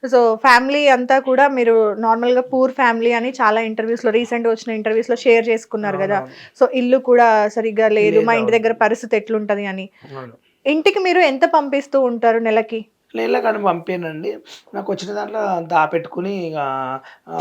So family అంతా కూడా మీరు నార్మల్‌గా పూర్ ఫ్యామిలీ అని చాలా ఇంటర్వ్యూస్‌లో రీసెంట్‌గా వచ్చిన ఇంటర్వ్యూస్‌లో షేర్ చేసుకున్నారు గదా! అవునవును. సో ఇల్లు కూడా సరిగ్గా లేదు. లేదు. మా ఇంటి అవును. దగ్గర పరిస్థితి ఎట్లుంటది అని. అవును. ఇంటికి మీరు ఎంత పంపిస్తూ ఉంటారు నెలకి? నెలకని పంపియనండి. నాకొచ్చిన దాంట్లో దాపెట్టుకొని ఇగ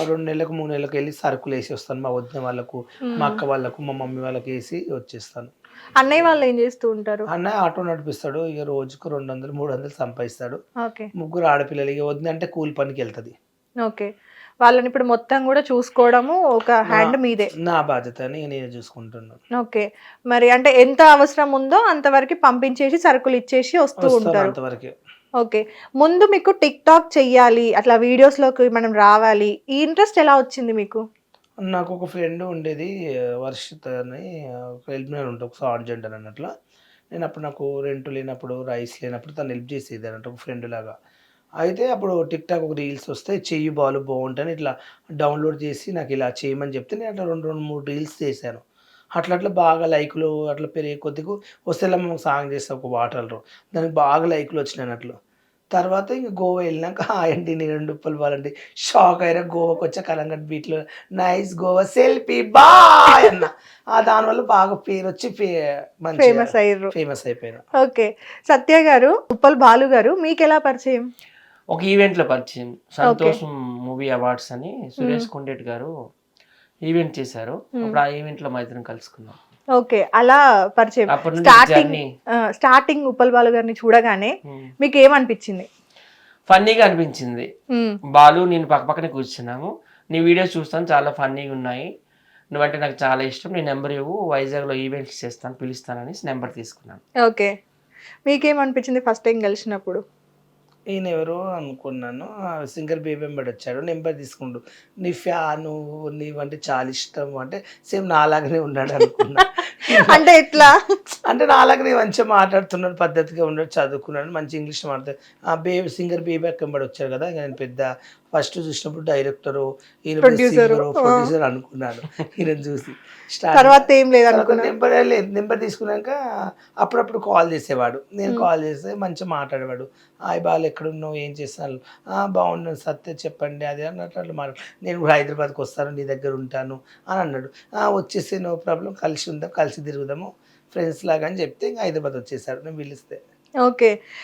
2 నెలలకు, 3 నెలలకెళ్ళి సరుకులేసి వస్తాను. మా వదిన వాళ్ళకు, మా హ్మ్. అక్క వాళ్ళకు, మా మమ్మీ వాళ్ళకేసి వచ్చేస్తాను. అన్నయ్య వాళ్ళు ఏం చేస్తూ ఉంటారు? అన్నయ్య ఆటో నడిపిస్తాడు. ఇగ రోజుకు 200, 300 సంపాదిస్తాడు. ఓకే. ముగ్గురు ఆడపిల్లలు. ఇగ వదిన అంటే కూలి పనికెళ్తది. ఓకే. వాళ్ళనిప్పుడు మొత్తం గూడా చూసుకోవడము ఒక నా హ్యాండ్ మీదే. నా బాధ్యతని నేనే చూసుకుంటున్నాను. ఓకే. మరి అంటే ఎంత అవసరం ఉందో అంతవరకి పంపించేసి సరుకులిచ్చేసి వస్తూ వస్తాను ఉంటారు. అంతవరకే. ఓకే. ముందు మీకు టిక్‌టాక్ చెయ్యాలి, అట్లా వీడియోస్‌లోకి మనం రావాలి. ఈ ఇంట్రెస్ట్ ఎలా వచ్చింది మీకు? నాకొక ఫ్రెండ్ ఉండేది వర్షిత్ అని ఒక ఎల్బినర్ ఉంటది. ఒక సాడ్ జెండర్ అన్నట్ల. నేనప్పుడు నాకు రెంట్ లేనప్పుడు, రైస్ లేనప్పుడు తను హెల్ప్ చేసేదన్నట్టు ఒక ఫ్రెండ్ లాగా. అయితే అప్పుడు టిక్‌టాక్ ఒక రీల్స్ వస్తే చెయ్యి బాలు బావుంటని ఇట్లా డౌన్‌లోడ్ చేసి నాకిలా చేయమని చెప్తే నేను అట్లా 2, 3 రీల్స్ చేశాను. అట్లా అట్లా బాగా లైకులు అట్లా పెరిగే కొద్దిగా "వస్తేలమ్మ" సాంగ్ చేశా ఒక వాటర్‌లో. దానికి బాగా లైకులు వచ్చినాయన్నట్లు. తర్వాత ఇంక గోవా ఎళ్ళినాక హాయ్ అండి నేను ఉప్పల్ బాలండి. షాక్ అయ్యారా గోవాకొచ్చా కలంగట్ బీచ్‌లో నైస్ గోవా సెల్ఫీ బాయ్ అన్న. దానివల్ల బాగా పేరొచ్చి మంచిగా ఫేమస్ అయ్యిర్రు. ఫేమస్ అయిపోయినా. ఓకే. సత్య గారు, ఉప్పల్ బాలు గారు మీకెలా పరిచయం? ఒక ఈవెంట్‌లో పరిచయం. ఓకే. 'సంతోషం మూవీ అవార్డ్స్' అని హ్మ్. సురేష్ కొండేటి గారు ఈవెంట్ చేశారు. హ్మ్. అప్పుడు ఆ ఈవెంట్‌లో మా ఇద్దరం కలుసుకున్నాం. ఓకే. అలా పరిచయం. అప్పటి నుండి జర్నీ స్టార్టింగ్ ఉప్పల్ బాలు గారిని చూడగానే హ్మ్. మీకేమనిపిచ్చింది? ఫన్నీగా అనిపించింది. హ్మ్. బాలు నేను పక్కపక్కనే కూర్చున్నాము. నీ వీడియోస్ చూస్తాను చాలా ఫన్నీగున్నాయి. నువ్వంటే నాకు చాలా ఇష్టం. నీ నంబర్ ఇవ్వు వైజాగ్‌లో ఈవెంట్స్ చేస్తాను పిలుస్తాననేసి నంబర్ తీసుకున్నాను. ఓకే. మీకేమనిపిచ్చింది ఫస్ట్ టైమ్ కలిసినప్పుడు? ఈయనెవరో అనుకున్నాను. Singer baby ఎంబడొచ్చాడు. నెంబర్ తీసుకుండు. నీ ఫ్యాను నీవంటే చాలా ఇష్టం అంటే సేమ్ నాలాగానే ఉన్నాడనుకున్నా. అంటే ఎట్లా? అంటే నాలాగానే మంచిగా మాట్లాడుతున్నాడు, పద్ధతిగా ఉన్నాడు, చదువుకున్నాడు, మంచి ఇంగ్లీష్ మాట్లాడు సింగర్ బేబీ అక్క ఎంబడొచ్చాడు కదా! ఇక నేను పెద్ద ఫస్ట్ చూసినప్పుడు డైరెక్టరు, ఈయన పెద్ద ప్రొడ్యూసరు. సింగరు, ఆ! ప్రొడ్యూసర్ అనుకున్నాను. ఈయనను చూసి స్టార్టింగ్‌లో. తర్వాత ఏం తర్వాత లేదనుకున్నారు. లేదు. నెంబర్ తీసుకున్నాక అప్పుడప్పుడు కాల్ చేసేవాడు. నేను హ్మ్. కాల్ చేస్తే మంచిగా మాట్లాడేవాడు. హాయ్ బాలు ఎక్కడున్నావు? ఏం చేస్తున్నావు? బాగున్నాను సత్య చెప్పండి అది అన్నట్టు అట్లా నేను కూడా హైదరాబాద్‌కి వస్తాను. నీ దగ్గర ఉంటాను అని అన్నాడు. వచ్చేసేయి నో ప్రాబ్లమ్ కలిసి ఉందాం, కలిసి తిరుగుదాము ఫ్రెండ్స్ లాగా అని చెప్తే ఇంక హైదరాబాద్ వచ్చేసాడు నేను పిలిస్తే. ఓకే.